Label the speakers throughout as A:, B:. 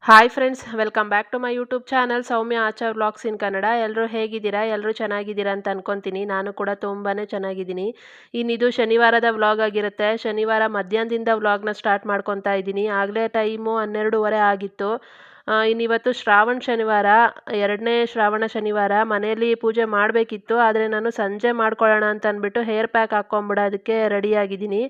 A: Hi friends, welcome back to my YouTube channel Soumya Achar vlogs in Kannada. ಎಲ್ಲರೂ ಹೇಗಿದ್ದೀರಾ? ಎಲ್ಲರೂ ಚೆನ್ನಾಗಿದ್ದೀರಾ ಅಂತ ಅನ್ಕೊತೀನಿ. ನಾನು ಕೂಡ ತುಂಬಾ ಚೆನ್ನಾಗಿದ್ದೀನಿ. ಇನ್ನಿದು ಶನಿವಾರದ ವ್ಲಾಗ್ ಆಗಿರುತ್ತೆ. ಶನಿವಾರ ಮಧ್ಯಾಹ್ನದಿಂದ ವ್ಲಾಗ್ನ ಸ್ಟಾರ್ಟ್ ಮಾಡ್ಕೊತಾ ಇದ್ದೀನಿ. ಆಗಲೇ ಟೈಮು 12:30 ಆಗಿತ್ತು. ಇನ್ನಿವತ್ತು ಶ್ರಾವಣ ಶನಿವಾರ, 2ನೇ ಶ್ರಾವಣ ಶನಿವಾರ. ಮನೆಯಲ್ಲಿ ಪೂಜೆ ಮಾಡಬೇಕಿತ್ತು, ಆದರೆ ನಾನು ಸಂಜೆ ಮಾಡ್ಕೊಳ್ಳೋಣ ಅಂತ ಅಂದ್ಬಿಟ್ಟು ಹೇರ್ ಪ್ಯಾಕ್ ಹಾಕ್ಕೊಂಬಿಡೋದಕ್ಕೆ ರೆಡಿಯಾಗಿದ್ದೀನಿ.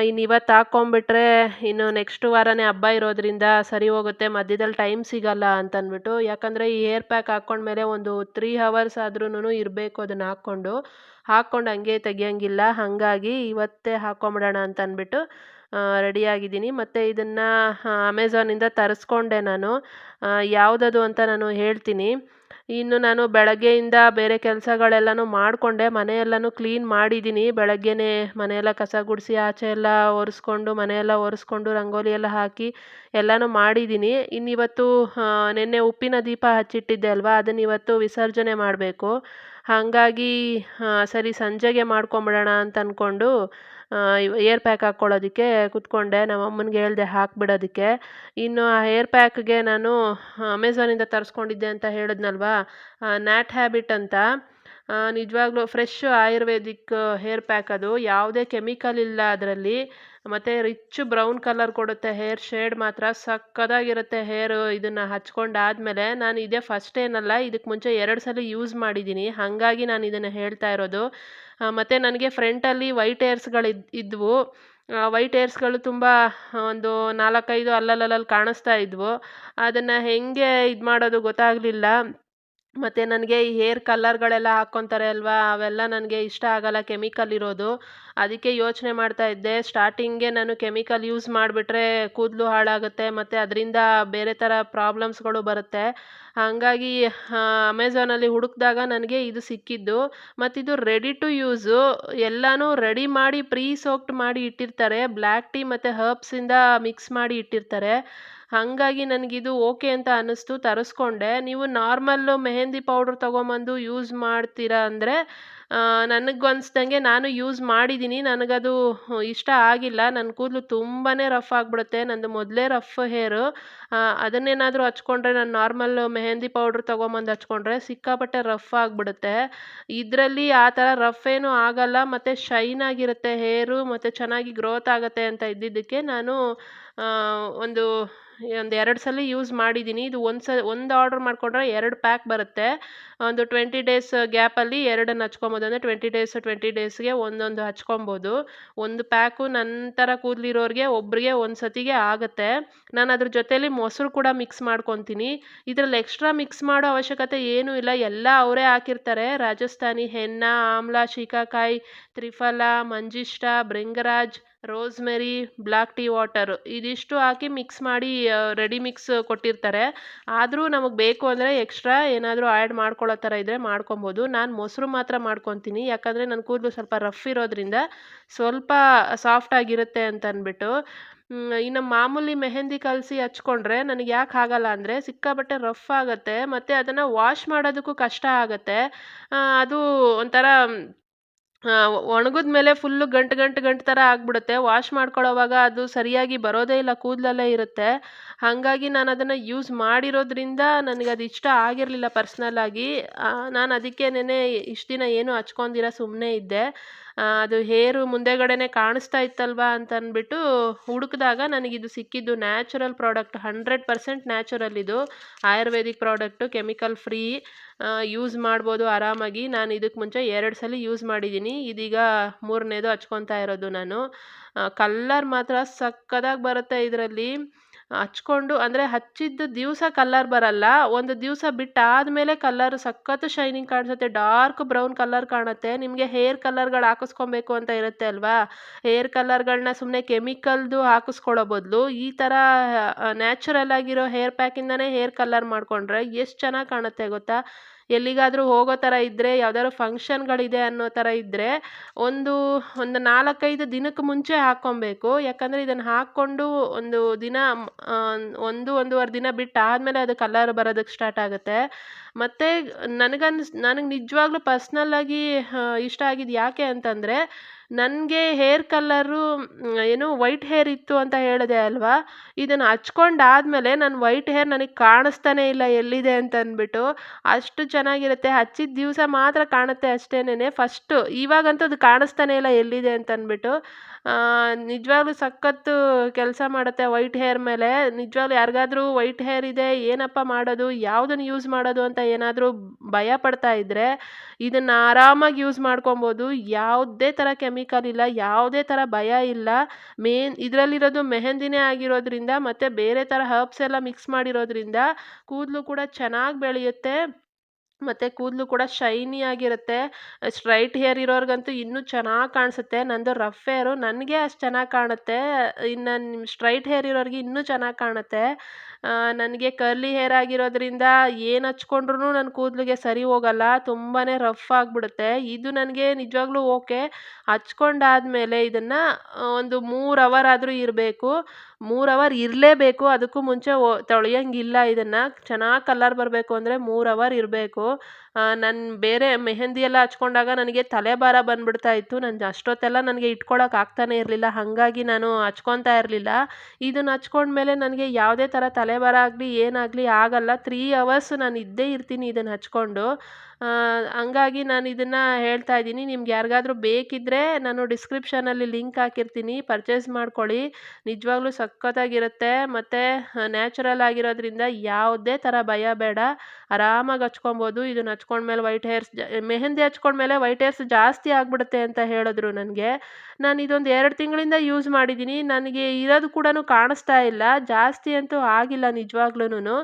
A: ಇನ್ನು ಇವತ್ತು ಹಾಕ್ಕೊಂಬಿಟ್ರೆ ಇನ್ನು ನೆಕ್ಸ್ಟ್ ವಾರನೇ ಹಬ್ಬ ಇರೋದ್ರಿಂದ ಸರಿ ಹೋಗುತ್ತೆ, ಮಧ್ಯದಲ್ಲಿ ಟೈಮ್ ಸಿಗಲ್ಲ ಅಂತಂದ್ಬಿಟ್ಟು. ಯಾಕಂದರೆ ಈ ಹೇರ್ ಪ್ಯಾಕ್ ಹಾಕ್ಕೊಂಡ್ಮೇಲೆ ಒಂದು 3 ಅವರ್ಸ್ ಆದ್ರೂ ಇರಬೇಕು ಅದನ್ನು ಹಾಕ್ಕೊಂಡು ಹಂಗೆ ತೆಗಿಯೋಂಗಿಲ್ಲ. ಹಾಗಾಗಿ ಇವತ್ತೇ ಹಾಕ್ಕೊಂಬಿಡೋಣ ಅಂತ ಅಂದ್ಬಿಟ್ಟು ರೆಡಿಯಾಗಿದ್ದೀನಿ. ಮತ್ತು ಇದನ್ನು ಅಮೆಝಾನಿಂದ ತರಿಸ್ಕೊಂಡೆ ನಾನು. ಯಾವುದದು ಅಂತ ನಾನು ಹೇಳ್ತೀನಿ. ಇನ್ನು ನಾನು ಬೆಳಗ್ಗೆಯಿಂದ ಬೇರೆ ಕೆಲಸಗಳೆಲ್ಲನೂ ಮಾಡಿಕೊಂಡೆ. ಮನೆಯೆಲ್ಲನೂ ಕ್ಲೀನ್ ಮಾಡಿದ್ದೀನಿ. ಬೆಳಗ್ಗೆನೇ ಮನೆಯೆಲ್ಲ ಕಸ ಗುಡಿಸಿ ಆಚೆ ಎಲ್ಲ ಒರೆಸ್ಕೊಂಡು, ಮನೆಯೆಲ್ಲ ಒರೆಸ್ಕೊಂಡು, ರಂಗೋಲಿ ಎಲ್ಲ ಹಾಕಿ ಎಲ್ಲನೂ ಮಾಡಿದ್ದೀನಿ. ಇನ್ನಿವತ್ತು ನಿನ್ನೆ ಉಪ್ಪಿನ ದೀಪ ಹಚ್ಚಿಟ್ಟಿದ್ದೆ ಅಲ್ವಾ, ಅದನ್ನು ಇವತ್ತು ವಿಸರ್ಜನೆ ಮಾಡಬೇಕು. ಹಾಗಾಗಿ ಸರಿ ಸಂಜೆಗೆ ಮಾಡ್ಕೊಂಬಿಡೋಣ ಅಂತ ಅಂದ್ಕೊಂಡು ಏರ್ ಪ್ಯಾಕ್ ಹಾಕ್ಕೊಳ್ಳೋದಕ್ಕೆ ಕೂತ್ಕೊಂಡೆ. ನಮ್ಮ ಅಮ್ಮನಿಗೆ ಹೇಳಿದೆ ಹಾಕ್ಬಿಡೋದಕ್ಕೆ. ಇನ್ನು ಆ ಹೇರ್ ಪ್ಯಾಕ್ಗೆ ನಾನು ಅಮೆಝಾನಿಂದ ತರಿಸ್ಕೊಂಡಿದ್ದೆ ಅಂತ ಹೇಳಿದ್ನಲ್ವಾ, ನ್ಯಾಟ್ ಹ್ಯಾಬಿಟ್ ಅಂತ. ನಿಜವಾಗ್ಲೂ ಫ್ರೆಶ್ ಆಯುರ್ವೇದಿಕ್ ಹೇರ್ ಪ್ಯಾಕ್ ಅದು. ಯಾವುದೇ ಕೆಮಿಕಲ್ ಇಲ್ಲ ಅದರಲ್ಲಿ. ಮತ್ತು ರಿಚ್ ಬ್ರೌನ್ ಕಲರ್ ಕೊಡುತ್ತೆ. ಹೇರ್ ಶೇಡ್ ಮಾತ್ರ ಸಕ್ಕತ್ತಾಗಿರುತ್ತೆ. ಇದನ್ನು ಹಚ್ಕೊಂಡಾದ್ಮೇಲೆ, ನಾನು ಇದೇ ಫಸ್ಟ್ ಏನಲ್ಲ, ಇದಕ್ಕೆ ಮುಂಚೆ 2 ಸಲ ಯೂಸ್ ಮಾಡಿದ್ದೀನಿ. ಹಾಗಾಗಿ ನಾನು ಇದನ್ನು ಹೇಳ್ತಾ ಇರೋದು. ಮತ್ತು ನನಗೆ ಫ್ರಂಟಲ್ಲಿ ವೈಟ್ ಹೇರ್ಸ್ಗಳು ಇದ್ವು. ವೈಟ್ ಹೇರ್ಸ್ಗಳು ತುಂಬ ಒಂದು 4-5 ಅಲ್ಲಲ್ಲಿ ಕಾಣಿಸ್ತಾ ಇದ್ವು. ಅದನ್ನು ಹೆಂಗೆ ಇದು ಮಾಡೋದು ಗೊತ್ತಾಗಲಿಲ್ಲ. ಮತ್ತು ನನಗೆ ಈ ಹೇರ್ ಕಲ್ಲರ್ಗಳೆಲ್ಲ ಹಾಕ್ಕೊತಾರೆ ಅಲ್ವಾ, ಅವೆಲ್ಲ ನನಗೆ ಇಷ್ಟ ಆಗಲ್ಲ, ಕೆಮಿಕಲ್ ಇರೋದು. ಅದಕ್ಕೆ ಯೋಚನೆ ಮಾಡ್ತಾ ಇದ್ದೆ, ಸ್ಟಾರ್ಟಿಂಗೇ ನಾನು ಕೆಮಿಕಲ್ ಯೂಸ್ ಮಾಡಿಬಿಟ್ರೆ ಕೂದಲು ಹಾಳಾಗುತ್ತೆ, ಮತ್ತು ಅದರಿಂದ ಬೇರೆ ಥರ ಪ್ರಾಬ್ಲಮ್ಸ್ಗಳು ಬರುತ್ತೆ. ಹಾಗಾಗಿ ಅಮೆಝಾನಲ್ಲಿ ಹುಡುಕಿದಾಗ ನನಗೆ ಇದು ಸಿಕ್ಕಿದ್ದು. ಮತ್ತಿದು ರೆಡಿ ಟು ಯೂಸು. ಎಲ್ಲನೂ ರೆಡಿ ಮಾಡಿ ಸೋಕ್ಡ್ ಮಾಡಿ ಇಟ್ಟಿರ್ತಾರೆ. ಬ್ಲ್ಯಾಕ್ ಟೀ ಮತ್ತು ಹರ್ಬ್ಸಿಂದ ಮಿಕ್ಸ್ ಮಾಡಿ ಇಟ್ಟಿರ್ತಾರೆ. ಹಾಗಾಗಿ ನನಗಿದು ಓಕೆ ಅಂತ ಅನ್ನಿಸ್ತು, ತರಿಸ್ಕೊಂಡೆ. ನೀವು ನಾರ್ಮಲ್ಲು ಮೆಹಂದಿ ಪೌಡ್ರ್ ತೊಗೊಂಬಂದು ಯೂಸ್ ಮಾಡ್ತೀರಾ ಅಂದರೆ, ನನಗನ್ಸ್ದಂಗೆ ನಾನು ಯೂಸ್ ಮಾಡಿದ್ದೀನಿ. ನನಗದು ಇಷ್ಟ ಆಗಿಲ್ಲ. ನನ್ನ ಕೂದಲು ತುಂಬಾ ರಫ್ ಆಗಿಬಿಡುತ್ತೆ. ನಂದು ಮೊದಲೇ ರಫ್ ಹೇರು. ಅದನ್ನೇನಾದರೂ ಹಚ್ಕೊಂಡ್ರೆ, ನಾನು ನಾರ್ಮಲ್ ಮೆಹಂದಿ ಪೌಡ್ರ್ ತೊಗೊಂಬಂದು ಹಚ್ಕೊಂಡ್ರೆ ಸಿಕ್ಕಾಪಟ್ಟೆ ರಫ್ ಆಗಿಬಿಡುತ್ತೆ. ಇದರಲ್ಲಿ ಆ ಥರ ರಫ್ ಏನೂ ಆಗಲ್ಲ, ಮತ್ತು ಶೈನ್ ಆಗಿರುತ್ತೆ ಹೇರು, ಮತ್ತು ಚೆನ್ನಾಗಿ ಗ್ರೋತ್ ಆಗುತ್ತೆ ಅಂತ ಇದ್ದಿದ್ದಕ್ಕೆ ನಾನು ಒಂದು 2 ಸಲ ಯೂಸ್ ಮಾಡಿದ್ದೀನಿ. ಇದು ಒಂದು ಆರ್ಡ್ರ್ ಮಾಡಿಕೊಂಡ್ರೆ 2 ಪ್ಯಾಕ್ ಬರುತ್ತೆ. ಒಂದು 20 ಡೇಸ್ ಗ್ಯಾಪಲ್ಲಿ 2 ಹಚ್ಕೊಬೋದು. ಅಂದರೆ 20 ಡೇಸ್ಗೆ ಒಂದೊಂದು ಹಚ್ಕೊಬೋದು. ಒಂದು ಪ್ಯಾಕು ನನ್ನ ಥರ ಕೂದಲಿರೋರಿಗೆ ಒಬ್ಬರಿಗೆ ಒಂದು ಸತಿಗೆ ಆಗುತ್ತೆ. ನಾನು ಅದ್ರ ಜೊತೆಲಿ ಮೊಸರು ಕೂಡ ಮಿಕ್ಸ್ ಮಾಡ್ಕೊತೀನಿ. ಇದರಲ್ಲಿ ಎಕ್ಸ್ಟ್ರಾ ಮಿಕ್ಸ್ ಮಾಡೋ ಅವಶ್ಯಕತೆ ಏನೂ ಇಲ್ಲ, ಎಲ್ಲ ಅವರೇ ಹಾಕಿರ್ತಾರೆ. Rajasthani henna, amla, shikakai, triphala, manjistha, bhringraj, rosemary, black tea water, ಇದಿಷ್ಟು ಹಾಕಿ ಮಿಕ್ಸ್ ಮಾಡಿ ರೆಡಿ ಮಿಕ್ಸ್ ಕೊಟ್ಟಿರ್ತಾರೆ. ಆದರೂ ನಮಗೆ ಬೇಕು ಅಂದರೆ ಎಕ್ಸ್ಟ್ರಾ ಏನಾದರೂ ಆ್ಯಡ್ ಮಾಡ್ಕೊಳ್ಳೋ ಥರ ಇದ್ದರೆ ಮಾಡ್ಕೊಬೋದು. ನಾನು ಮೊಸರು ಮಾತ್ರ ಮಾಡ್ಕೊತೀನಿ, ಯಾಕಂದರೆ ನನ್ನ ಕೂದಲು ಸ್ವಲ್ಪ ರಫ್ ಇರೋದ್ರಿಂದ ಸ್ವಲ್ಪ ಸಾಫ್ಟಾಗಿರುತ್ತೆ ಅಂತ ಅಂದ್ಬಿಟ್ಟು. ಇನ್ನು ಮಾಮೂಲಿ ಮೆಹಂದಿ ಕಲಸಿ ಹಚ್ಕೊಂಡ್ರೆ ನನಗೆ ಯಾಕೆ ಆಗಲ್ಲ ಅಂದರೆ, ಸಿಕ್ಕಾಪಟ್ಟೆ ರಫ್ ಆಗುತ್ತೆ, ಮತ್ತು ಅದನ್ನು ವಾಶ್ ಮಾಡೋದಕ್ಕೂ ಕಷ್ಟ ಆಗುತ್ತೆ. ಅದು ಒಂಥರ ಒಣಗಿದ್ಮೇಲೆ ಫುಲ್ಲು ಗಂಟು ಥರ ಆಗ್ಬಿಡುತ್ತೆ. ವಾಶ್ ಮಾಡ್ಕೊಳ್ಳೋವಾಗ ಅದು ಸರಿಯಾಗಿ ಬರೋದೇ ಇಲ್ಲ, ಕೂದಲಲ್ಲೇ ಇರುತ್ತೆ. ಹಾಗಾಗಿ ನಾನು ಅದನ್ನು ಯೂಸ್ ಮಾಡಿರೋದ್ರಿಂದ ನನಗದು ಇಷ್ಟ ಆಗಿರಲಿಲ್ಲ ಪರ್ಸ್ನಲ್ಲಾಗಿ. ನಾನು ಅದಕ್ಕೆ ನೆನ್ನೆ ಇಷ್ಟು ದಿನ ಏನೂ ಹಚ್ಕೊಂಡಿರ ಸುಮ್ಮನೆ ಇದ್ದೆ. ಅದು ಹೇರು ಮುಂದೆಗಡೆನೇ ಕಾಣಿಸ್ತಾ ಇತ್ತಲ್ವಾ ಅಂತ ಅಂದ್ಬಿಟ್ಟು ಹುಡುಕಿದಾಗ ನನಗಿದು ಸಿಕ್ಕಿದ್ದು. ನ್ಯಾಚುರಲ್ ಪ್ರಾಡಕ್ಟ್, 100% ನ್ಯಾಚುರಲ್ ಇದು. Ayurvedic product, chemical free. Use ಮಾಡ್ಬೋದು ಆರಾಮಾಗಿ. ನಾನು ಇದಕ್ಕೆ ಮುಂಚೆ 2 ಸಲ ಯೂಸ್ ಮಾಡಿದ್ದೀನಿ. ಇದೀಗ 3ನೇದು ಹಚ್ಕೊತಾ ಇರೋದು ನಾನು. ಕಲ್ಲರ್ ಮಾತ್ರ ಸಕ್ಕತ್ತಾಗಿ ಬರುತ್ತೆ ಇದರಲ್ಲಿ. ಹಚ್ಕೊಂಡು ಅಂದರೆ ಹಚ್ಚಿದ್ದ ದಿವಸ ಕಲ್ಲರ್ ಬರಲ್ಲ, ಒಂದು ದಿವಸ ಬಿಟ್ಟಾದಮೇಲೆ ಕಲ್ಲರ್ ಸಖತ್ತು ಶೈನಿಂಗ್ ಕಾಣಿಸುತ್ತೆ. ಡಾರ್ಕ್ ಬ್ರೌನ್ ಕಲ್ಲರ್ ಕಾಣುತ್ತೆ. ನಿಮಗೆ ಹೇರ್ ಕಲ್ಲರ್ಗಳು ಹಾಕಿಸ್ಕೊಬೇಕು ಅಂತ ಇರುತ್ತೆ ಅಲ್ವಾ, ಹೇರ್ ಕಲ್ಲರ್ಗಳನ್ನ ಸುಮ್ಮನೆ ಕೆಮಿಕಲ್ದು ಹಾಕಿಸ್ಕೊಳ್ಳೋ ಬದಲು ಈ ಥರ ನ್ಯಾಚುರಲ್ ಆಗಿರೋ ಹೇರ್ ಪ್ಯಾಕಿಂದನೇ ಹೇರ್ ಕಲ್ಲರ್ ಮಾಡಿಕೊಂಡ್ರೆ ಎಷ್ಟು ಚೆನ್ನಾಗಿ ಕಾಣುತ್ತೆ ಗೊತ್ತಾ. ಎಲ್ಲಿಗಾದರೂ ಹೋಗೋ ಥರ ಇದ್ದರೆ, ಯಾವ್ದಾದ್ರು ಫಂಕ್ಷನ್ಗಳಿದೆ ಅನ್ನೋ ಥರ ಇದ್ದರೆ ಒಂದು 4-5 ದಿನಕ್ಕೆ ಮುಂಚೆ ಹಾಕ್ಕೊಬೇಕು. ಯಾಕಂದರೆ ಇದನ್ನು ಹಾಕ್ಕೊಂಡು ಒಂದು ದಿನ 1-1.5 ದಿನ ಬಿಟ್ಟು ಆದಮೇಲೆ ಅದು ಕಲರ್ ಬರೋದಕ್ಕೆ ಸ್ಟಾರ್ಟ್ ಆಗುತ್ತೆ. ಮತ್ತು ನನಗೆ ನಿಜವಾಗ್ಲೂ ಪರ್ಸ್ನಲ್ಲಾಗಿ ಇಷ್ಟ ಆಗಿದ್ದು ಯಾಕೆ ಅಂತಂದರೆ, ನನಗೆ ಹೇರ್ ಕಲ್ಲರು ಏನು ವೈಟ್ ಹೇರ್ ಇತ್ತು ಅಂತ ಹೇಳಿದೆ ಅಲ್ವಾ? ಇದನ್ನು ಹಚ್ಕೊಂಡಾದ್ಮೇಲೆ ನನ್ನ ವೈಟ್ ಹೇರ್ ನನಗೆ ಕಾಣಿಸ್ತಾನೇ ಇಲ್ಲ ಎಲ್ಲಿದೆ ಅಂತ ಅಂದ್ಬಿಟ್ಟು. ಅಷ್ಟು ಚೆನ್ನಾಗಿರುತ್ತೆ. ಹಚ್ಚಿದ ದಿವಸ ಮಾತ್ರ ಕಾಣುತ್ತೆ ಅಷ್ಟೇನೆ. ಫಸ್ಟು ಇವಾಗಂತೂ ಅದು ಕಾಣಿಸ್ತಾನೇ ಇಲ್ಲ ಎಲ್ಲಿದೆ ಅಂತ ಅಂದ್ಬಿಟ್ಟು. ನಿಜವಾಗ್ಲೂ ಸಖತ್ತು ಕೆಲಸ ಮಾಡುತ್ತೆ ವೈಟ್ ಹೇರ್ ಮೇಲೆ. ನಿಜವಾಗ್ಲೂ ಯಾರಿಗಾದ್ರೂ ವೈಟ್ ಹೇರ್ ಇದೆ, ಏನಪ್ಪ ಮಾಡೋದು? ಯಾವುದನ್ನು ಯೂಸ್ ಮಾಡೋದು ಅಂತ ಏನಾದರೂ ಭಯ ಪಡ್ತಾ ಇದ್ದರೆ ಇದನ್ನು ಆರಾಮಾಗಿ ಯೂಸ್ ಮಾಡ್ಕೊಬೋದು. ಯಾವುದೇ ಥರ ಕೆಮಿಕಲ್ ಇಲ್ಲ, ಯಾವುದೇ ಥರ ಭಯ ಇಲ್ಲ. ಇದರಲ್ಲಿರೋದು ಮೆಹಂದಿನೇ ಆಗಿರೋದ್ರಿಂದ ಮತ್ತು ಬೇರೆ ಥರ ಹರ್ಬ್ಸ್ ಎಲ್ಲ ಮಿಕ್ಸ್ ಮಾಡಿರೋದ್ರಿಂದ ಕೂದಲು ಕೂಡ ಚೆನ್ನಾಗಿ ಬೆಳೆಯುತ್ತೆ. ಮತ್ತು ಕೂದಲು ಕೂಡ ಶೈನಿ ಆಗಿರುತ್ತೆ. ಸ್ಟ್ರೈಟ್ ಹೇರ್ ಇರೋರ್ಗಂತೂ ಇನ್ನೂ ಚೆನ್ನಾಗಿ ಕಾಣಿಸುತ್ತೆ. ನಂದು ರಫ್ ಹೇರು, ನನಗೆ ಅಷ್ಟು ಚೆನ್ನಾಗಿ ಕಾಣುತ್ತೆ. ಇನ್ನು ಸ್ಟ್ರೈಟ್ ಹೇರ್ ಇರೋರಿಗೆ ಇನ್ನೂ ಚೆನ್ನಾಗಿ ಕಾಣುತ್ತೆ. ನನಗೆ ಕರ್ಲಿ ಹೇರ್ ಆಗಿರೋದ್ರಿಂದ ಏನು ಹಚ್ಕೊಂಡ್ರೂ ನನ್ನ ಕೂದಲಿಗೆ ಸರಿ ಹೋಗಲ್ಲ. ತುಂಬಾ ರಫ್ ಆಗಿಬಿಡುತ್ತೆ. ಇದು ನನಗೆ ನಿಜವಾಗ್ಲೂ ಓಕೆ. ಹಚ್ಕೊಂಡಾದ್ಮೇಲೆ ಇದನ್ನು ಒಂದು 3 ಅವರ್ ಆದರೂ ಇರಬೇಕು. 3 ಅವರ್ ಇರಲೇಬೇಕು. ಅದಕ್ಕೂ ಮುಂಚೆ ತೊಳೆಯೋಂಗಿಲ್ಲ ಇದನ್ನು. ಚೆನ್ನಾಗಿ ಕಲರ್ ಬರಬೇಕು ಅಂದರೆ 3 ಅವರ್ ಇರಬೇಕು. ನಾನು ಬೇರೆ ಮೆಹಂದಿ ಎಲ್ಲ ಹಚ್ಕೊಂಡಾಗ ನನಗೆ ತಲೆಭಾರ ಬಂದ್ಬಿಡ್ತಾ ಇತ್ತು. ಅಷ್ಟೊತ್ತೆಲ್ಲ ನನಗೆ ಇಟ್ಕೊಳಕ್ಕೆ ಆಗ್ತಾನೇ ಇರಲಿಲ್ಲ. ಹಾಗಾಗಿ ನಾನು ಹಚ್ಕೊತಾ ಇರಲಿಲ್ಲ. ಇದನ್ನು ಹಚ್ಕೊಂಡ್ಮೇಲೆ ನನಗೆ ಯಾವುದೇ ಥರ ತಲೆಭಾರ ಆಗಲಿ ಏನಾಗಲಿ ಆಗಲ್ಲ. 3 ಅವರ್ಸ್ ನಾನು ಇದ್ದೇ ಇರ್ತೀನಿ ಇದನ್ನು ಹಚ್ಕೊಂಡು. ಹಂಗಾಗಿ ನಾನು ಇದನ್ನು ಹೇಳ್ತಾ ಇದ್ದೀನಿ. ನಿಮ್ಗೆ ಯಾರಿಗಾದ್ರೂ ಬೇಕಿದ್ದರೆ ನಾನು ಡಿಸ್ಕ್ರಿಪ್ಷನಲ್ಲಿ ಲಿಂಕ್ ಹಾಕಿರ್ತೀನಿ, ಪರ್ಚೇಸ್ ಮಾಡ್ಕೊಳ್ಳಿ. ನಿಜವಾಗ್ಲೂ ಸಖತ್ತಾಗಿರುತ್ತೆ ಮತ್ತು ನ್ಯಾಚುರಲ್ ಆಗಿರೋದ್ರಿಂದ ಯಾವುದೇ ಥರ ಭಯ ಬೇಡ. ಆರಾಮಾಗಿ ಹಚ್ಕೊಬೋದು. ಇದನ್ನು ಹಚ್ಕೊಂಡ್ಮೇಲೆ ವೈಟ್ ಹೇರ್ಸ್ ಮೆಹಂದಿ ಹಚ್ಕೊಂಡ್ಮೇಲೆ ವೈಟ್ ಹೇರ್ಸ್ ಜಾಸ್ತಿ ಆಗಿಬಿಡುತ್ತೆ ಅಂತ ಹೇಳಿದ್ರು ನನಗೆ. ನಾನು ಇದೊಂದು 2 ತಿಂಗಳಿಂದ ಯೂಸ್ ಮಾಡಿದ್ದೀನಿ. ನನಗೆ ಇರೋದು ಕೂಡ ಕಾಣಿಸ್ತಾ ಇಲ್ಲ. ಜಾಸ್ತಿ ಅಂತೂ ಆಗಿಲ್ಲ ನಿಜವಾಗ್ಲೂನು.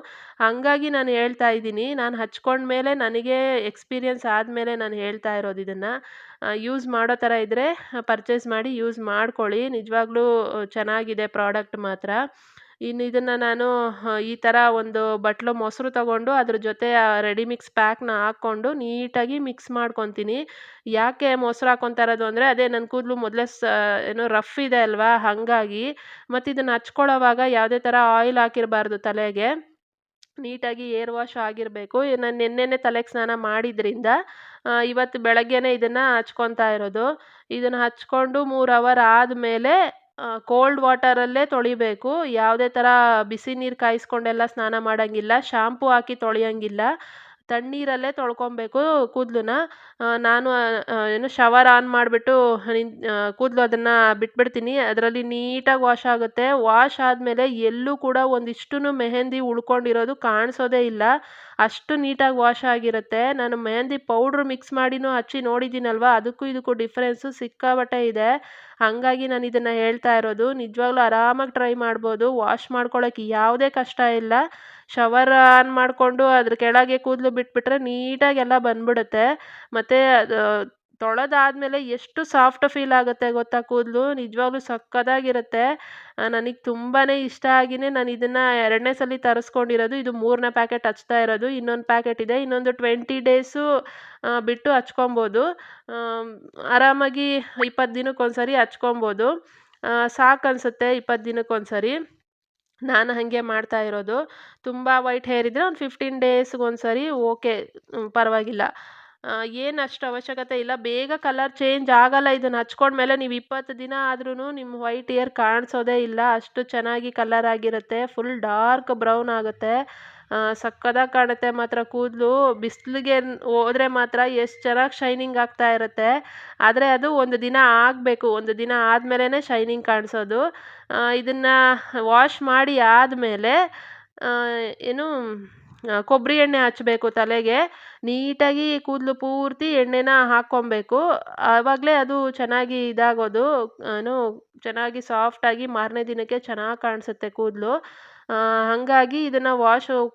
A: ಹಂಗಾಗಿ ನಾನು ಹೇಳ್ತಾ ಇದ್ದೀನಿ. ನಾನು ಹಚ್ಕೊಂಡ್ಮೇಲೆ ನನಗೆ ಎಕ್ಸ್ಪೀರಿಯನ್ಸ್ ಆದಮೇಲೆ ನಾನು ಹೇಳ್ತಾ ಇರೋದು ಇದನ್ನು. ಯೂಸ್ ಮಾಡೋ ಥರ ಇದ್ದರೆ ಪರ್ಚೇಸ್ ಮಾಡಿ ಯೂಸ್ ಮಾಡ್ಕೊಳ್ಳಿ. ನಿಜವಾಗ್ಲೂ ಚೆನ್ನಾಗಿದೆ ಪ್ರಾಡಕ್ಟ್ ಮಾತ್ರ. ಇನ್ನು ಇದನ್ನು ನಾನು ಈ ಥರ ಒಂದು ಬಟ್ಲು ಮೊಸರು ತಗೊಂಡು ಅದ್ರ ಜೊತೆ ರೆಡಿ ಮಿಕ್ಸ್ ಪ್ಯಾಕ್ನ ಹಾಕ್ಕೊಂಡು ನೀಟಾಗಿ ಮಿಕ್ಸ್ ಮಾಡ್ಕೊತೀನಿ. ಯಾಕೆ ಮೊಸರು ಹಾಕ್ಕೊತಾ ಇರೋದು ಅಂದರೆ ಅದೇ ನನ್ನ ಕೂದಲು ಮೊದಲೇ ಏನು ರಫ್ ಇದೆ ಅಲ್ವಾ, ಹಾಗಾಗಿ. ಮತ್ತು ಇದನ್ನು ಹಚ್ಕೊಳ್ಳೋವಾಗ ಯಾವುದೇ ಥರ ಆಯಿಲ್ ಹಾಕಿರಬಾರ್ದು ತಲೆಗೆ. ನೀಟಾಗಿ ಏರ್ ವಾಶ್ ಆಗಿರಬೇಕು. ನಾನು ನೆನ್ನೆನೇ ತಲೆಗೆ ಸ್ನಾನ ಮಾಡಿದ್ರಿಂದ ಇವತ್ತು ಬೆಳಗ್ಗೆನೇ ಇದನ್ನು ಹಚ್ಕೊತಾ ಇರೋದು. ಇದನ್ನು ಹಚ್ಕೊಂಡು 3 ಅವರ್ ಆದಮೇಲೆ ಕೋಲ್ಡ್ ವಾಟರಲ್ಲೇ ತೊಳಿಬೇಕು. ಯಾವುದೇ ಥರ ಬಿಸಿ ನೀರು ಕಾಯಿಸ್ಕೊಂಡೆಲ್ಲ ಸ್ನಾನ ಮಾಡೋಂಗಿಲ್ಲ. ಶಾಂಪೂ ಹಾಕಿ ತೊಳೆಯೋಂಗಿಲ್ಲ. ತಣ್ಣೀರಲ್ಲೇ ತೊಳ್ಕೊಬೇಕು ಕೂದಲನ್ನ. ನಾನು ಏನು ಶವರ್ ಆನ್ ಮಾಡಿಬಿಟ್ಟು ಕೂದಲು ಅದನ್ನು ಬಿಟ್ಬಿಡ್ತೀನಿ. ಅದರಲ್ಲಿ ನೀಟಾಗಿ ವಾಶ್ ಆಗುತ್ತೆ. ವಾಶ್ ಆದಮೇಲೆ ಎಲ್ಲೂ ಕೂಡ ಒಂದಿಷ್ಟೂ ಮೆಹಂದಿ ಉಳ್ಕೊಂಡಿರೋದು ಕಾಣಿಸೋದೇ ಇಲ್ಲ. ಅಷ್ಟು ನೀಟಾಗಿ ವಾಶ್ ಆಗಿರುತ್ತೆ. ನಾನು ಮೆಹಂದಿ ಪೌಡ್ರ್ ಮಿಕ್ಸ್ ಮಾಡಿನೂ ಹಚ್ಚಿ ನೋಡಿದ್ದೀನಲ್ವ, ಅದಕ್ಕೂ ಇದಕ್ಕೂ ಡಿಫ್ರೆನ್ಸು ಸಿಕ್ಕಾಪಟ್ಟೆ ಇದೆ. ಹಾಗಾಗಿ ನಾನು ಇದನ್ನು ಹೇಳ್ತಾ ಇರೋದು. ನಿಜವಾಗ್ಲೂ ಆರಾಮಾಗಿ ಟ್ರೈ ಮಾಡ್ಬೋದು. ವಾಶ್ ಮಾಡ್ಕೊಳ್ಳೋಕ್ಕೆ ಯಾವುದೇ ಕಷ್ಟ ಇಲ್ಲ. ಶವರ್ ಆನ್ ಮಾಡಿಕೊಂಡು ಅದ್ರ ಕೆಳಗೆ ಕೂದಲು ಬಿಟ್ಬಿಟ್ರೆ ನೀಟಾಗಿ ಎಲ್ಲ ಬಂದ್ಬಿಡುತ್ತೆ. ಮತ್ತು ಅದು ತೊಳೆದಾದ್ಮೇಲೆ ಎಷ್ಟು ಸಾಫ್ಟ್ ಫೀಲ್ ಆಗುತ್ತೆ ಗೊತ್ತಾ ಕೂದಲು. ನಿಜವಾಗ್ಲೂ ಸಖತ್ತಾಗಿರುತ್ತೆ. ನನಗೆ ತುಂಬಾ ಇಷ್ಟ ಆಗಿಯೇ ನಾನು ಇದನ್ನು 2ನೇ ಸಲ ತರಿಸ್ಕೊಂಡಿರೋದು. ಇದು 3ನೇ ಪ್ಯಾಕೆಟ್ ಹಚ್ತಾ ಇರೋದು. ಇನ್ನೊಂದು ಪ್ಯಾಕೆಟ್ ಇದೆ. ಇನ್ನೊಂದು 20 ಡೇಸು ಬಿಟ್ಟು ಹಚ್ಕೊಬೋದು. ಆರಾಮಾಗಿ 20 ದಿನಕ್ಕೊಂದ್ಸರಿ ಹಚ್ಕೊಬೋದು. ಸಾಕನ್ಸುತ್ತೆ 20 ದಿನಕ್ಕೊಂದ್ಸರಿ. ನಾನು ಹಾಗೆ ಮಾಡ್ತಾ ಇರೋದು. ತುಂಬ ವೈಟ್ ಹೇರ್ ಇದ್ದರೆ ಒಂದು 15 ಡೇಸ್ಗೊಂದ್ಸರಿ ಓಕೆ, ಪರವಾಗಿಲ್ಲ. ಏನು ಅಷ್ಟು ಅವಶ್ಯಕತೆ ಇಲ್ಲ. ಬೇಗ ಕಲರ್ ಚೇಂಜ್ ಆಗಲ್ಲ. ಇದನ್ನು ಹಚ್ಕೊಂಡ್ಮೇಲೆ ನೀವು 20 ದಿನ ಆದ್ರೂ ನಿಮ್ಮ ವೈಟ್ ಹೇರ್ ಕಾಣಿಸೋದೇ ಇಲ್ಲ. ಅಷ್ಟು ಚೆನ್ನಾಗಿ ಕಲರ್ ಆಗಿರುತ್ತೆ. ಫುಲ್ ಡಾರ್ಕ್ ಬ್ರೌನ್ ಆಗುತ್ತೆ. ಸಕ್ಕತ್ತಾಗಿ ಕಾಣುತ್ತೆ ಮಾತ್ರ ಕೂದಲು. ಬಿಸಿಲಿಗೆ ಹೋದರೆ ಮಾತ್ರ ಎಷ್ಟು ಚೆನ್ನಾಗಿ ಶೈನಿಂಗ್ ಆಗ್ತಾ ಇರುತ್ತೆ. ಆದರೆ ಅದು ಒಂದು ದಿನ ಆಗಬೇಕು. ಒಂದು ದಿನ ಆದಮೇಲೆ ಶೈನಿಂಗ್ ಕಾಣಿಸೋದು. ಇದನ್ನು ವಾಶ್ ಮಾಡಿ ಆದಮೇಲೆ ಏನು ಕೊಬ್ಬರಿ ಎಣ್ಣೆ ಹಚ್ಚಬೇಕು ತಲೆಗೆ. ನೀಟಾಗಿ ಕೂದಲು ಪೂರ್ತಿ ಎಣ್ಣೆನ ಹಾಕ್ಕೊಬೇಕು. ಆವಾಗಲೇ ಅದು ಚೆನ್ನಾಗಿ ಇದಾಗೋದು. ಏನು ಚೆನ್ನಾಗಿ ಸಾಫ್ಟಾಗಿ ಮಾರನೇ ದಿನಕ್ಕೆ ಚೆನ್ನಾಗಿ ಕಾಣಿಸುತ್ತೆ ಕೂದಲು. ಹಾಗಾಗಿ ಇದನ್ನು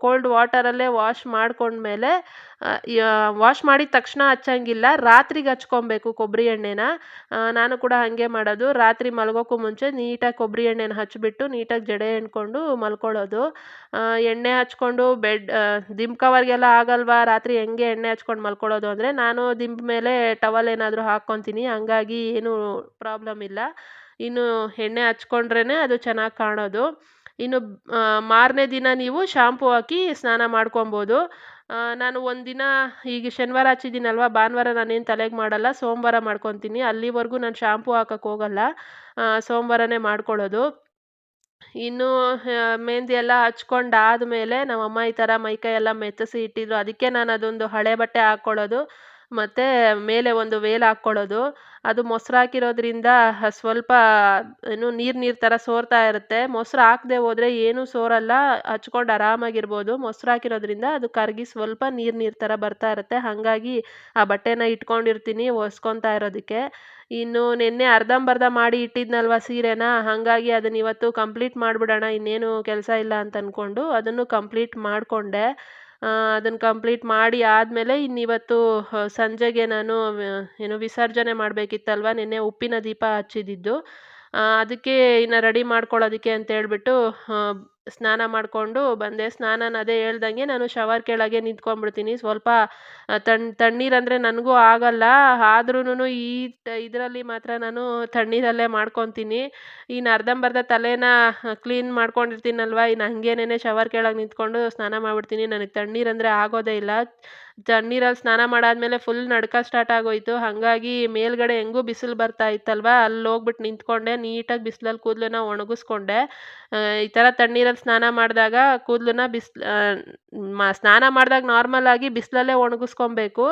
A: ಕೋಲ್ಡ್ ವಾಟರಲ್ಲೇ ವಾಶ್ ಮಾಡ್ಕೊಂಡ್ಮೇಲೆ ವಾಶ್ ಮಾಡಿದ ತಕ್ಷಣ ಹಚ್ಚಂಗಿಲ್ಲ. ರಾತ್ರಿಗೆ ಹಚ್ಕೊಬೇಕು ಕೊಬ್ಬರಿ ಎಣ್ಣೆನ. ನಾನು ಕೂಡ ಹಾಗೆ ಮಾಡೋದು. ರಾತ್ರಿ ಮಲಗೋಕ್ಕೂ ಮುಂಚೆ ನೀಟಾಗಿ ಕೊಬ್ಬರಿ ಎಣ್ಣೆನ ಹಚ್ಬಿಟ್ಟು ನೀಟಾಗಿ ಜಡೆ ಎಣ್ಕೊಂಡು ಮಲ್ಕೊಳ್ಳೋದು. ಎಣ್ಣೆ ಹಚ್ಕೊಂಡು ದಿಂಬು ಕವರ್ಗೆಲ್ಲ ಆಗಲ್ವಾ ರಾತ್ರಿ ಹೆಂಗೆ ಎಣ್ಣೆ ಹಚ್ಕೊಂಡು ಮಲ್ಕೊಳ್ಳೋದು ಅಂದರೆ, ನಾನು ದಿಂಬು ಮೇಲೆ ಟವಲ್ ಏನಾದರೂ ಹಾಕ್ಕೊತೀನಿ. ಹಂಗಾಗಿ ಏನೂ ಪ್ರಾಬ್ಲಮ್ ಇಲ್ಲ. ಇನ್ನು ಎಣ್ಣೆ ಹಚ್ಕೊಂಡ್ರೇ ಅದು ಚೆನ್ನಾಗಿ ಕಾಣೋದು. ಇನ್ನು ಮಾರನೇ ದಿನ ನೀವು ಶಾಂಪೂ ಹಾಕಿ ಸ್ನಾನ ಮಾಡ್ಕೊಬೋದು. ನಾನು ಒಂದಿನ ಈಗ ಶನಿವಾರ ಹಚ್ಚಿದ್ದೀನಲ್ವಾ, ಭಾನುವಾರ ನಾನೇನು ತಲೆಗೆ ಮಾಡಲ್ಲ, ಸೋಮವಾರ ಮಾಡ್ಕೊತೀನಿ. ಅಲ್ಲಿವರೆಗೂ ನಾನು ಶಾಂಪೂ ಹಾಕಕ್ಕೆ ಹೋಗಲ್ಲ. ಸೋಮವಾರನೇ ಮಾಡ್ಕೊಳ್ಳೋದು. ಇನ್ನು ಮೆಹಂದಿ ಎಲ್ಲ ಹಚ್ಕೊಂಡಾದ್ಮೇಲೆ ನಮ್ಮಮ್ಮ ಈ ಥರ ಮೈಕೈ ಎಲ್ಲ ಮೆತ್ತಿಸಿ ಇಟ್ಟಿದ್ರು. ಅದಕ್ಕೆ ನಾನು ಅದೊಂದು ಹಳೆ ಬಟ್ಟೆ ಹಾಕ್ಕೊಳ್ಳೋದು, ಮತ್ತೆ ಮೇಲೆ ಒಂದು ವೇಲ್ ಹಾಕ್ಕೊಳ್ಳೋದು. ಅದು ಮೊಸರು ಹಾಕಿರೋದ್ರಿಂದ ಸ್ವಲ್ಪ ಏನು ನೀರು ನೀರು ಥರ ಸೋರ್ತಾ ಇರುತ್ತೆ. ಮೊಸರು ಹಾಕದೆ ಹೋದ್ರೆ ಏನೂ ಸೋರಲ್ಲ, ಹಚ್ಕೊಂಡು ಆರಾಮಾಗಿರ್ಬೋದು. ಮೊಸರು ಹಾಕಿರೋದ್ರಿಂದ ಅದು ಕರಗಿ ಸ್ವಲ್ಪ ನೀರು ನೀರು ಥರ ಬರ್ತಾ ಇರುತ್ತೆ. ಹಾಗಾಗಿ ಆ ಬಟ್ಟೆನ ಇಟ್ಕೊಂಡಿರ್ತೀನಿ ಒರೆಸ್ಕೊತಾ ಇರೋದಕ್ಕೆ. ಇನ್ನು ನಿನ್ನೆ ಅರ್ಧಂಬರ್ಧ ಮಾಡಿ ಇಟ್ಟಿದ್ನಲ್ವಾ ಸೀರೆನ, ಹಾಗಾಗಿ ಅದನ್ನ ಇವತ್ತು ಕಂಪ್ಲೀಟ್ ಮಾಡಿಬಿಡೋಣ, ಇನ್ನೇನು ಕೆಲಸ ಇಲ್ಲ ಅಂತ ಅಂದ್ಕೊಂಡು ಅದನ್ನು ಕಂಪ್ಲೀಟ್ ಮಾಡಿಕೊಂಡೆ. ಅದನ್ನು ಕಂಪ್ಲೀಟ್ ಮಾಡಿ ಆದಮೇಲೆ ಇನ್ನಿವತ್ತು ಸಂಜೆಗೆ ನಾನು ಏನು ವಿಸರ್ಜನೆ ಮಾಡಬೇಕಿತ್ತಲ್ವ, ನಿನ್ನೆ ಉಪ್ಪಿನ ದೀಪ ಹಚ್ಚಿದ್ದಿದ್ದು. ಅದಕ್ಕೆ ಇನ್ನು ರೆಡಿ ಮಾಡ್ಕೊಳ್ಳೋದಕ್ಕೆ ಅಂತೇಳ್ಬಿಟ್ಟು ಸ್ನಾನ ಮಾಡಿಕೊಂಡು ಬಂದೆ. ಸ್ನಾನನ ಅದೇ ಹೇಳ್ದಂಗೆ ನಾನು ಶವರ್ ಕೆಳಗೆ ನಿಂತ್ಕೊಂಡ್ಬಿಡ್ತೀನಿ. ಸ್ವಲ್ಪ ತಣ್ಣೀರಂದರೆ ನನಗೂ ಆಗಲ್ಲ, ಆದ್ರೂನು ಇದರಲ್ಲಿ ಮಾತ್ರ ನಾನು ತಣ್ಣೀರಲ್ಲೇ ಮಾಡ್ಕೊತೀನಿ. ಇನ್ನು ಅರ್ಧಂಬರ್ಧ ತಲೆನ ಕ್ಲೀನ್ ಮಾಡ್ಕೊಂಡಿರ್ತೀನಲ್ವ, ಇನ್ನು ಹಂಗೇನೆ ಶವರ್ ಕೆಳಗೆ ನಿಂತ್ಕೊಂಡು ಸ್ನಾನ ಮಾಡಿಬಿಡ್ತೀನಿ. ನನಗೆ ತಣ್ಣೀರಂದರೆ ಆಗೋದೇ ಇಲ್ಲ. ತಣ್ಣೀರಲ್ಲಿ ಸ್ನಾನ ಮಾಡಾದ್ಮೇಲೆ ಫುಲ್ ನಡ್ಕ ಸ್ಟಾರ್ಟ್ ಆಗೋಯಿತು. ಹಾಗಾಗಿ ಮೇಲ್ಗಡೆ ಹೆಂಗೂ ಬಿಸಿಲು ಬರ್ತಾ ಇತ್ತಲ್ವ, ಅಲ್ಲಿ ಹೋಗ್ಬಿಟ್ಟು ನಿಂತ್ಕೊಂಡೆ. ನೀಟಾಗಿ ಬಿಸಿಲಲ್ಲಿ ಕೂದಲನ್ನ ಒಣಗಿಸ್ಕೊಂಡೆ. ಈ ಥರ ತಣ್ಣೀರಲ್ಲಿ ಸ್ನಾನ ಮಾಡಿದಾಗ ಕೂದಲನ್ನ ಸ್ನಾನ ಮಾಡಿದಾಗ ನಾರ್ಮಲಾಗಿ ಬಿಸಿಲಲ್ಲೇ ಒಣಗಿಸ್ಕೊಬೇಕು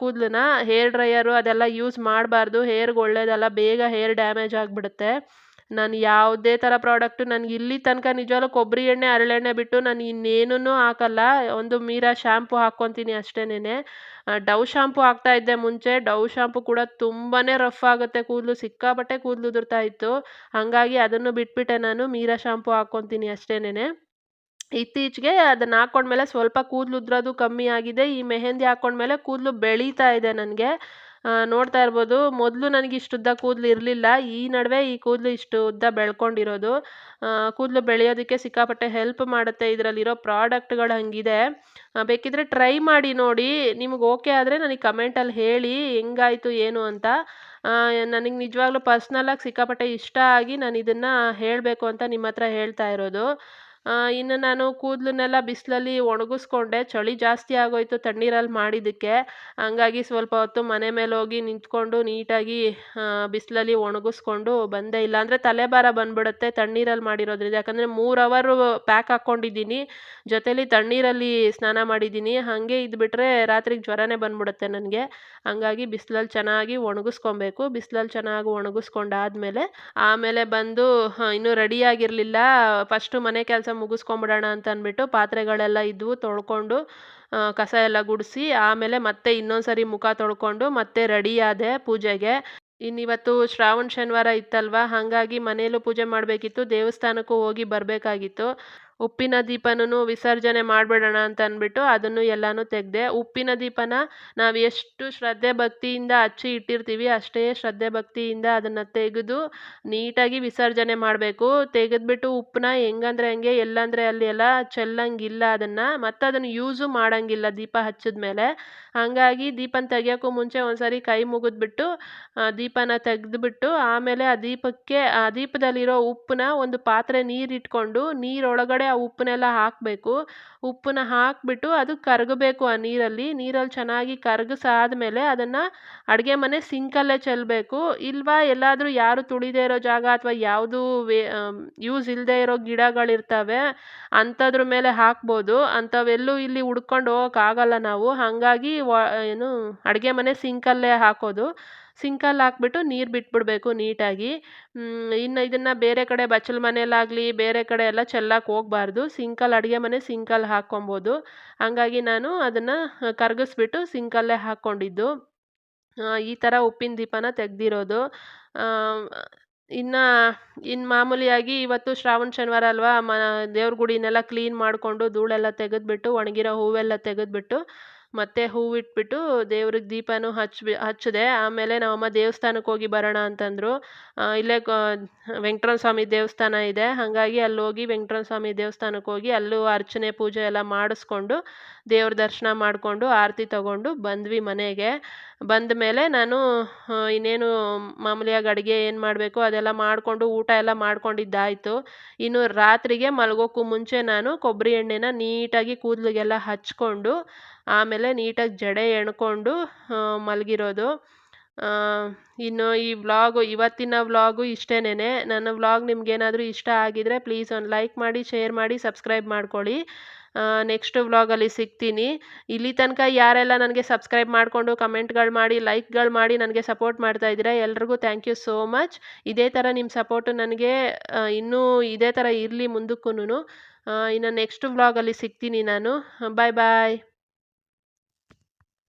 A: ಕೂದಲನ್ನ. ಹೇರ್ ಡ್ರೈಯರು ಅದೆಲ್ಲ ಯೂಸ್ ಮಾಡಬಾರ್ದು, ಹೇರ್ಗೆ ಒಳ್ಳೇದಲ್ಲ, ಬೇಗ ಹೇರ್ ಡ್ಯಾಮೇಜ್ ಆಗಿಬಿಡುತ್ತೆ. ನಾನು ಯಾವುದೇ ಥರ ಪ್ರಾಡಕ್ಟು ನನಗೆ ಇಲ್ಲಿ ತನಕ ನಿಜವಾಗ್ಲೂ ಕೊಬ್ಬರಿ ಎಣ್ಣೆ, ಹರಳೆಣ್ಣೆ ಬಿಟ್ಟು ನಾನು ಇನ್ನೇನೂ ಹಾಕಲ್ಲ. ಒಂದು ಮೀರಾ ಶ್ಯಾಂಪು ಹಾಕ್ಕೊತೀನಿ ಅಷ್ಟೇನೆ. ಡವ್ ಶಾಂಪು ಹಾಕ್ತಾಯಿದ್ದೆ ಮುಂಚೆ. ಡವ್ ಶಾಂಪು ಕೂಡ ತುಂಬಾ ರಫ್ ಆಗುತ್ತೆ ಕೂದಲು, ಸಿಕ್ಕಾಪಟ್ಟೆ ಕೂದಲು ಉದುರ್ತಾ ಇತ್ತು. ಹಾಗಾಗಿ ಅದನ್ನು ಬಿಟ್ಬಿಟ್ಟೆ ನಾನು. ಮೀರಾ ಶಾಂಪು ಹಾಕ್ಕೊತೀನಿ ಅಷ್ಟೇನೆ. ಇತ್ತೀಚೆಗೆ ಅದನ್ನ ಹಾಕ್ಕೊಂಡ್ಮೇಲೆ ಸ್ವಲ್ಪ ಕೂದಲು ಉದ್ರೋದು ಕಮ್ಮಿ ಆಗಿದೆ. ಈ ಮೆಹಂದಿ ಹಾಕ್ಕೊಂಡ್ಮೇಲೆ ಕೂದಲು ಬೆಳೀತಾ ಇದೆ ನನಗೆ. ನೋಡ್ತಾ ಇರ್ಬೋದು, ಮೊದಲು ನನಗೆ ಇಷ್ಟು ಉದ್ದ ಕೂದಲು ಇರಲಿಲ್ಲ. ಈ ನಡುವೆ ಈ ಕೂದಲು ಇಷ್ಟು ಉದ್ದ ಬೆಳ್ಕೊಂಡಿರೋದು. ಕೂದಲು ಬೆಳೆಯೋದಕ್ಕೆ ಸಿಕ್ಕಾಪಟ್ಟೆ ಹೆಲ್ಪ್ ಮಾಡುತ್ತೆ ಇದರಲ್ಲಿರೋ ಪ್ರಾಡಕ್ಟ್ಗಳು, ಹಂಗಿದೆ. ಬೇಕಿದ್ರೆ ಟ್ರೈ ಮಾಡಿ ನೋಡಿ. ನಿಮ್ಗೆ ಓಕೆ ಆದರೆ ನನಗೆ ಕಮೆಂಟಲ್ಲಿ ಹೇಳಿ ಹೆಂಗಾಯಿತು ಏನು ಅಂತ. ನನಗೆ ನಿಜವಾಗ್ಲೂ ಪರ್ಸ್ನಲಾಗಿ ಸಿಕ್ಕಾಪಟ್ಟೆ ಇಷ್ಟ ಆಗಿ ನಾನು ಇದನ್ನು ಹೇಳಬೇಕು ಅಂತ ನಿಮ್ಮ ಹತ್ರ ಹೇಳ್ತಾ ಇರೋದು. ಇನ್ನು ನಾನು ಕೂದಲನ್ನೆಲ್ಲ ಬಿಸಿಲಲ್ಲಿ ಒಣಗಿಸ್ಕೊಂಡೆ. ಚಳಿ ಜಾಸ್ತಿ ಆಗೋಯಿತು ತಣ್ಣೀರಲ್ಲಿ ಮಾಡಿದ್ದಕ್ಕೆ. ಹಂಗಾಗಿ ಸ್ವಲ್ಪ ಹೊತ್ತು ಮನೆ ಮೇಲೆ ಹೋಗಿ ನಿಂತ್ಕೊಂಡು ನೀಟಾಗಿ ಬಿಸಿಲಲ್ಲಿ ಒಣಗಿಸ್ಕೊಂಡು ಬಂದೆ. ಇಲ್ಲಾಂದರೆ ತಲೆಭಾರ ಬಂದ್ಬಿಡುತ್ತೆ ತಣ್ಣೀರಲ್ಲಿ ಮಾಡಿರೋದ್ರಿಂದ. ಯಾಕಂದರೆ 3 ಅವರು ಪ್ಯಾಕ್ ಹಾಕ್ಕೊಂಡಿದ್ದೀನಿ, ಜೊತೇಲಿ ತಣ್ಣೀರಲ್ಲಿ ಸ್ನಾನ ಮಾಡಿದ್ದೀನಿ. ಹಾಗೆ ಇದ್ಬಿಟ್ರೆ ರಾತ್ರಿಗೆ ಜ್ವರನೇ ಬಂದ್ಬಿಡುತ್ತೆ ನನಗೆ. ಹಂಗಾಗಿ ಬಿಸಿಲಲ್ಲಿ ಚೆನ್ನಾಗಿ ಒಣಗಿಸ್ಕೊಬೇಕು. ಬಿಸಿಲಲ್ಲಿ ಚೆನ್ನಾಗಿ ಒಣಗಿಸ್ಕೊಂಡಾದ್ಮೇಲೆ ಆಮೇಲೆ ಬಂದು ಇನ್ನೂ ರೆಡಿಯಾಗಿರಲಿಲ್ಲ. ಫಸ್ಟು ಮನೆ ಕೆಲಸ ಮುಗಿಸ್ಕೊಂಬಿಡೋಣ ಅಂತ ಅಂದ್ಬಿಟ್ಟು ಪಾತ್ರೆಗಳೆಲ್ಲ ಇದ್ವು, ತೊಳ್ಕೊಂಡು ಕಸ ಎಲ್ಲ ಗುಡಿಸಿ ಆಮೇಲೆ ಮತ್ತೆ ಇನ್ನೊಂದು ಸರಿ ಮುಖ ತೊಳ್ಕೊಂಡು ಮತ್ತೆ ರೆಡಿ ಆದೆ ಪೂಜೆಗೆ. ಇನ್ನಿವತ್ತು ಶ್ರಾವಣ ಶನಿವಾರ ಇತ್ತಲ್ವ, ಹಾಗಾಗಿ ಮನೆಯಲ್ಲೂ ಪೂಜೆ ಮಾಡಬೇಕಿತ್ತು, ದೇವಸ್ಥಾನಕ್ಕೂ ಹೋಗಿ ಬರಬೇಕಾಗಿತ್ತು. ಉಪ್ಪಿನ ದೀಪನೂ ವಿಸರ್ಜನೆ ಮಾಡಿಬಿಡೋಣ ಅಂತ ಅಂದ್ಬಿಟ್ಟು ಅದನ್ನು ಎಲ್ಲನೂ ತೆಗೆದೆ. ಉಪ್ಪಿನ ದೀಪನ ನಾವು ಎಷ್ಟು ಶ್ರದ್ಧೆ ಭಕ್ತಿಯಿಂದ ಹಚ್ಚಿ ಇಟ್ಟಿರ್ತೀವಿ, ಅಷ್ಟೇ ಶ್ರದ್ಧೆ ಭಕ್ತಿಯಿಂದ ಅದನ್ನು ತೆಗೆದು ನೀಟಾಗಿ ವಿಸರ್ಜನೆ ಮಾಡಬೇಕು. ತೆಗೆದ್ಬಿಟ್ಟು ಉಪ್ಪನ್ನ ಹೆಂಗಂದ್ರೆ ಹಂಗೆ, ಎಲ್ಲಂದರೆ ಅಲ್ಲಿ ಎಲ್ಲ ಚೆಲ್ಲಂಗಿಲ್ಲ ಅದನ್ನು. ಮತ್ತು ಅದನ್ನು ಯೂಸು ಮಾಡೋಂಗಿಲ್ಲ ದೀಪ ಹಚ್ಚಿದ್ಮೇಲೆ. ಹಾಗಾಗಿ ದೀಪನ ತೆಗಿಯೋಕ್ಕೂ ಮುಂಚೆ ಒಂದ್ಸರಿ ಕೈ ಮುಗಿದ್ಬಿಟ್ಟು ದೀಪನ ತೆಗೆದ್ಬಿಟ್ಟು ಆಮೇಲೆ ಆ ದೀಪದಲ್ಲಿರೋ ಉಪ್ಪನ್ನ ಒಂದು ಪಾತ್ರೆ ನೀರಿಟ್ಕೊಂಡು ನೀರೊಳಗಡೆ ಆ ಉಪ್ಪನ್ನೆಲ್ಲ ಹಾಕಬೇಕು. ಉಪ್ಪನ್ನ ಹಾಕಿಬಿಟ್ಟು ಅದು ಕರಗಬೇಕು. ಆ ನೀರಲ್ಲಿ ಚೆನ್ನಾಗಿ ಕರಗಿಸಾದ್ಮೇಲೆ ಅದನ್ನು ಅಡುಗೆ ಮನೆ ಸಿಂಕಲ್ಲೇ ಚೆಲ್ಲಬೇಕು. ಇಲ್ವಾ ಎಲ್ಲಾದರೂ ಯಾರು ತುಳಿದೇ ಇರೋ ಜಾಗ ಅಥವಾ ಯಾವುದು ಯೂಸ್ ಇಲ್ಲದೆ ಇರೋ ಗಿಡಗಳಿರ್ತವೆ, ಅಂಥದ್ರ ಮೇಲೆ ಹಾಕ್ಬೋದು. ಅಂಥವೆಲ್ಲೂ ಇಲ್ಲಿ ಹುಡ್ಕೊಂಡು ಹೋಗೋಕ್ಕಾಗಲ್ಲ ನಾವು. ಹಾಗಾಗಿ ಏನು ಅಡುಗೆ ಮನೆ ಸಿಂಕಲ್ಲೇ ಹಾಕೋದು. ಸಿಂಕಲ್ಲಿ ಹಾಕ್ಬಿಟ್ಟು ನೀರು ಬಿಟ್ಬಿಡಬೇಕು ನೀಟಾಗಿ. ಇನ್ನು ಇದನ್ನು ಬೇರೆ ಕಡೆ ಬಚ್ಚಲ ಮನೆಯಲ್ಲಾಗಲಿ ಬೇರೆ ಕಡೆ ಎಲ್ಲ ಚೆಲ್ಲಕ್ಕೆ ಹೋಗಬಾರ್ದು. ಅಡುಗೆ ಮನೆ ಸಿಂಕಲ್ಲಿ ಹಾಕ್ಕೊಬೋದು. ಹಾಗಾಗಿ ನಾನು ಅದನ್ನು ಕರಗಿಸ್ಬಿಟ್ಟು ಸಿಂಕಲ್ಲೇ ಹಾಕ್ಕೊಂಡಿದ್ದು. ಈ ಥರ ಉಪ್ಪಿನ ದೀಪನ ತೆಗೆದಿರೋದು. ಇನ್ನು ಮಾಮೂಲಿಯಾಗಿ ಇವತ್ತು ಶ್ರಾವಣ ಶನಿವಾರ ಅಲ್ವಾ, ದೇವ್ರ ಗುಡಿನೆಲ್ಲ ಕ್ಲೀನ್ ಮಾಡಿಕೊಂಡು ಧೂಳೆಲ್ಲ ತೆಗೆದ್ಬಿಟ್ಟು ಒಣಗಿರೋ ಹೂವೆಲ್ಲ ತೆಗೆದ್ಬಿಟ್ಟು ಮತ್ತೆ ಹೂವಿಟ್ಬಿಟ್ಟು ದೇವ್ರಿಗೆ ದೀಪನೂ ಹಚ್ಚಿದೆ. ಆಮೇಲೆ ನಮ್ಮಮ್ಮ ದೇವಸ್ಥಾನಕ್ಕೆ ಹೋಗಿ ಬರೋಣ ಅಂತಂದರು. ಇಲ್ಲೇ ವೆಂಕಟರಮಣ ಸ್ವಾಮಿ ದೇವಸ್ಥಾನ ಇದೆ. ಹಾಗಾಗಿ ಅಲ್ಲೋಗಿ ವೆಂಕಟರಮಣ ಸ್ವಾಮಿ ದೇವಸ್ಥಾನಕ್ಕೆ ಹೋಗಿ ಅಲ್ಲೂ ಅರ್ಚನೆ ಪೂಜೆ ಎಲ್ಲ ಮಾಡಿಸ್ಕೊಂಡು ದೇವ್ರ ದರ್ಶನ ಮಾಡಿಕೊಂಡು ಆರತಿ ತಗೊಂಡು ಬಂದ್ವಿ ಮನೆಗೆ. ಬಂದ ಮೇಲೆ ನಾನು ಇನ್ನೇನು ಮಾಮೂಲಿಯಾಗಿ ಅಡುಗೆ ಏನು ಮಾಡಬೇಕು ಅದೆಲ್ಲ ಮಾಡಿಕೊಂಡು ಊಟ ಎಲ್ಲ ಮಾಡ್ಕೊಂಡಿದ್ದಾಯಿತು. ಇನ್ನು ರಾತ್ರಿಗೆ ಮಲಗೋಕ್ಕೂ ಮುಂಚೆ ನಾನು ಕೊಬ್ಬರಿ ಎಣ್ಣೆನ ನೀಟಾಗಿ ಕೂದಲಿಗೆಲ್ಲ ಹಚ್ಕೊಂಡು ಆಮೇಲೆ ನೀಟಾಗಿ ಜಡೆ ಎಣ್ಕೊಂಡು ಮಲಗಿರೋದು. ಇನ್ನು ಈ ಇವತ್ತಿನ ವ್ಲಾಗು ಇಷ್ಟೇನೆ. ನನ್ನ ವ್ಲಾಗ್ ನಿಮ್ಗೇನಾದರೂ ಇಷ್ಟ ಆಗಿದರೆ ಪ್ಲೀಸ್ ಒಂದು ಲೈಕ್ ಮಾಡಿ, ಶೇರ್ ಮಾಡಿ, ಸಬ್ಸ್ಕ್ರೈಬ್ ಮಾಡ್ಕೊಳ್ಳಿ. ನೆಕ್ಸ್ಟ್ ವ್ಲಾಗಲ್ಲಿ ಸಿಗ್ತೀನಿ. ಇಲ್ಲಿ ತನಕ ಯಾರೆಲ್ಲ ನನಗೆ ಸಬ್ಸ್ಕ್ರೈಬ್ ಮಾಡಿಕೊಂಡು ಕಮೆಂಟ್ಗಳು ಮಾಡಿ, ಲೈಕ್ಗಳು ಮಾಡಿ ನನಗೆ ಸಪೋರ್ಟ್ ಮಾಡ್ತಾ ಇದ್ದೀರಾ ಎಲ್ರಿಗೂ ಥ್ಯಾಂಕ್ ಯು ಸೋ ಮಚ್. ಇದೇ ಥರ ನಿಮ್ಮ ಸಪೋರ್ಟು ನನಗೆ ಇನ್ನೂ ಇದೇ ಥರ ಇರಲಿ ಮುಂದಕ್ಕೂನು. ಇನ್ನು ನೆಕ್ಸ್ಟ್ ವ್ಲಾಗಲ್ಲಿ ಸಿಗ್ತೀನಿ ನಾನು. ಬಾಯ್ ಬಾಯ್.